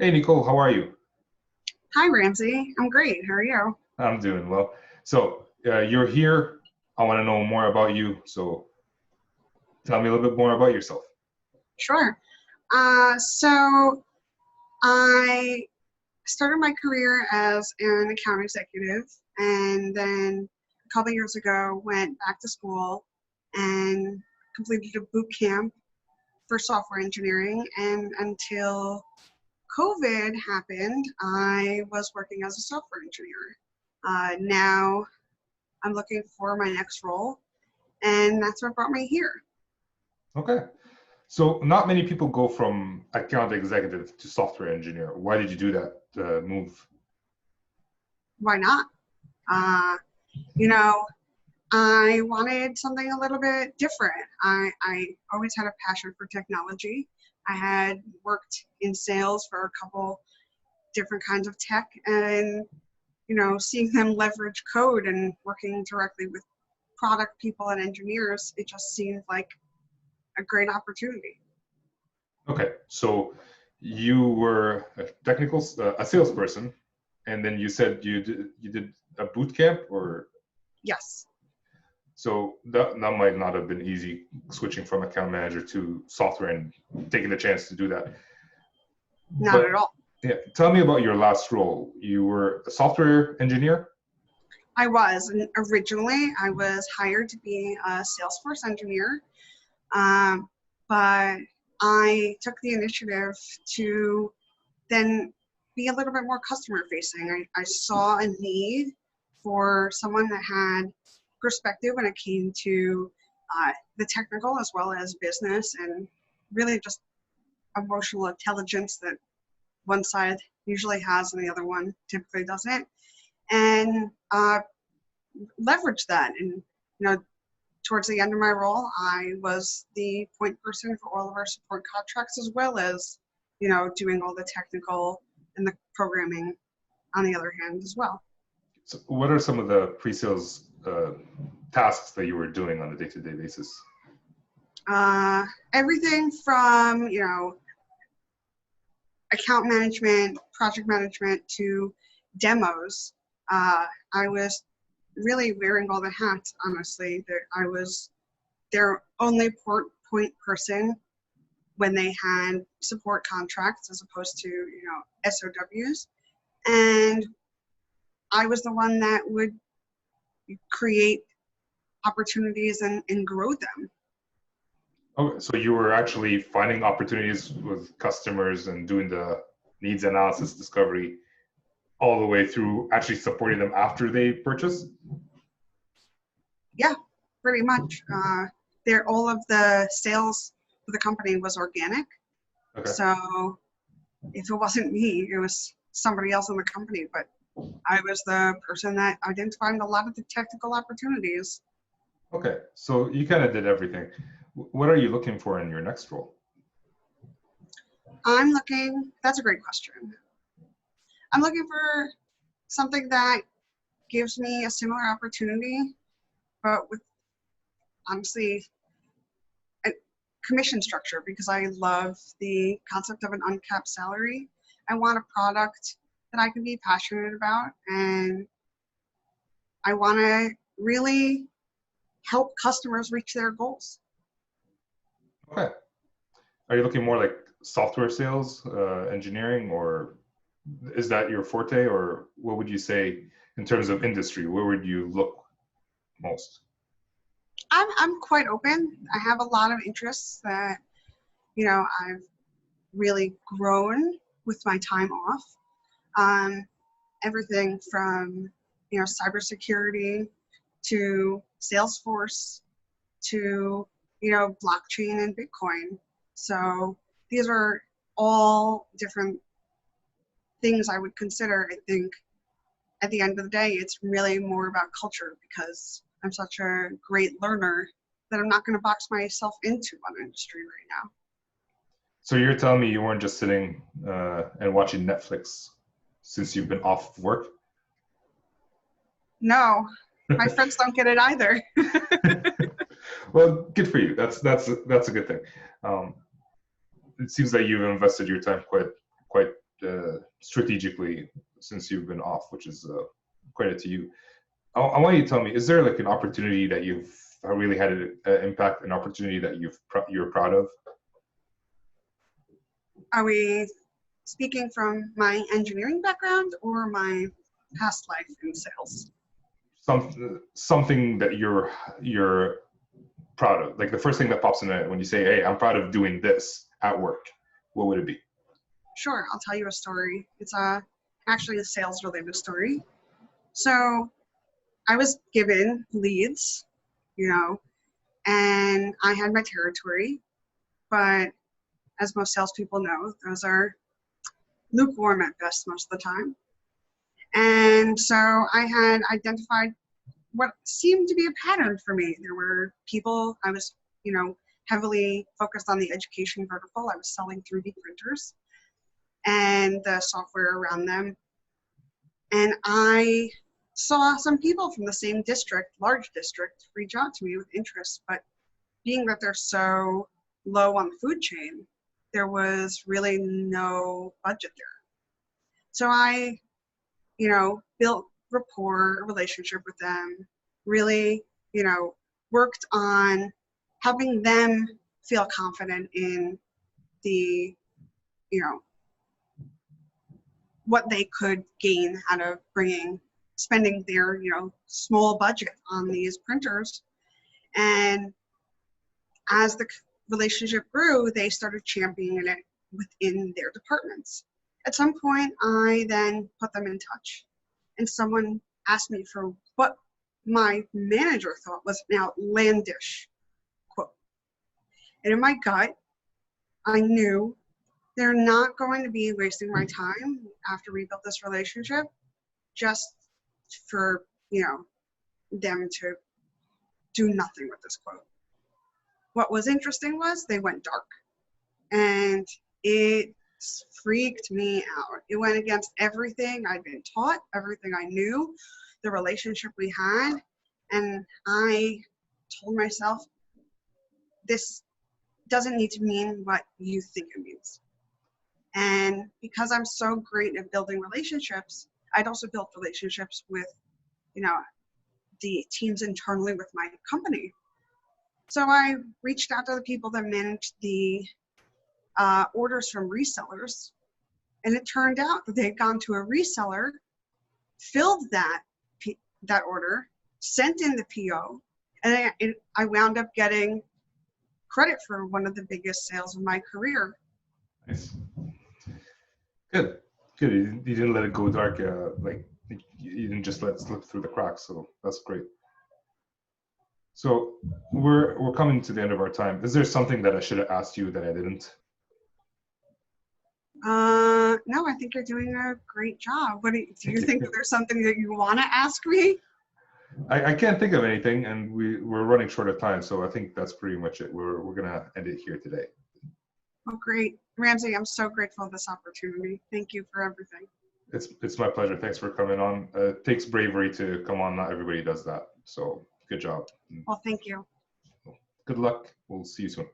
Hey Nicole, how are you? Hi, Ramsey. I'm great. How are you? I'm doing well. You're here. I want to know more about you. So tell me a little bit more about yourself. Sure. So I started my career as an account executive, and then a couple years ago went back to school and completed a boot camp for software engineering. And until COVID happened, I was working as a software engineer. Now I'm looking for my next role, and that's what brought me here. Okay. So not many people go from account executive to software engineer. Why did you do that move? Why not? Uh, you know, I wanted something a little bit different. I always had a passion for technology. I had worked in sales for a couple different kinds of tech, and seeing them leverage code and working directly with product people and engineers, it just seemed like a great opportunity. Okay. So you were a salesperson, and then you said you did a boot camp, or Yes, so that might not have been easy switching from account manager to software and taking the chance to do that. not at But all. yeah, tell me about your last role. You were a software engineer? I was, and originally I was hired to be a Salesforce engineer. Um, but I took the initiative to then be a little bit more customer facing. I saw a need for someone that had perspective when it came to the technical as well as business, and really just emotional intelligence that one side usually has and the other one typically doesn't, and leverage that. And towards the end of my role, I was the point person for all of our support contracts, as well as, doing all the technical and the programming on the other hand as well. So what are some of the pre-sales tasks that you were doing on a day-to-day basis? Everything from, account management, project management to demos. I was really wearing all the hats, honestly. I was their only point person when they had support contracts as opposed to, SOWs. And I was the one that would create opportunities and grow them. Oh, so you were actually finding opportunities with customers and doing the needs analysis discovery all the way through actually supporting them after they purchase? Yeah, pretty much. All of the sales for the company was organic. Okay. So if it wasn't me, it was somebody else in the company. But I was the person that identified a lot of the technical opportunities. Okay. So you kind of did everything. What are you looking for in your next role? That's a great question. I'm looking for something that gives me a similar opportunity, but with honestly a commission structure, because I love the concept of an uncapped salary. I want a product that I can be passionate about, and I want to really help customers reach their goals. Okay. Are you looking more like software sales, engineering, or is that your forte, or what would you say in terms of industry? Where would you look most? I'm quite open. I have a lot of interests that, I've really grown with my time off. Um, Everything from, cybersecurity to Salesforce to, blockchain and Bitcoin. So these are all different things I would consider. I think at the end of the day, it's really more about culture, because I'm such a great learner that I'm not going to box myself into one industry right now. So you're telling me you weren't just sitting and watching Netflix since you've been off work? No, my friends don't get it either. Well, good for you. That's a good thing. Um, it seems like you've invested your time quite strategically since you've been off, which is credit to you. I want you to tell me, is there like an opportunity that you've really had an impact, an opportunity that you're proud of? Are we speaking from my engineering background or my past life in sales? Something that you're proud of, like the first thing that pops in your head when you say, hey, I'm proud of doing this at work. What would it be? Sure, I'll tell you a story. It's actually a sales related story. So I was given leads, and I had my territory, but as most salespeople know, those are lukewarm at best most of the time. And so I had identified what seemed to be a pattern for me. There were people, I was, heavily focused on the education vertical. I was selling 3D printers and the software around them. And I saw some people from the same district, large district, reach out to me with interest, but being that they're so low on the food chain, there was really no budget there. So I, built rapport, a relationship with them, really, worked on helping them feel confident in the, what they could gain out of spending their, small budget on these printers. And as the relationship grew, they started championing it within their departments. At some point, I then put them in touch, and someone asked me for what my manager thought was an outlandish quote. And in my gut, I knew they're not going to be wasting my time after we built this relationship just for, them to do nothing with this quote. What was interesting was they went dark, and it freaked me out. It went against everything I'd been taught, everything I knew, the relationship we had. And I told myself, this doesn't need to mean what you think it means. And because I'm so great at building relationships, I'd also built relationships with, the teams internally with my company. So I reached out to the people that managed the orders from resellers, and it turned out that they had gone to a reseller, filled that order, sent in the PO, and I wound up getting credit for one of the biggest sales of my career. Nice. Good. You didn't let it go dark. You didn't just let it slip through the cracks. So that's great. So we're coming to the end of our time. Is there something that I should have asked you that I didn't? No, I think you're doing a great job. What do you think that there's something that you want to ask me? I can't think of anything, and we're running short of time, so I think that's pretty much it. We're gonna end it here today. Oh, great, Ramsey! I'm so grateful for this opportunity. Thank you for everything. It's my pleasure. Thanks for coming on. It takes bravery to come on. Not everybody does that. So good job. Well, thank you. Good luck. We'll see you soon.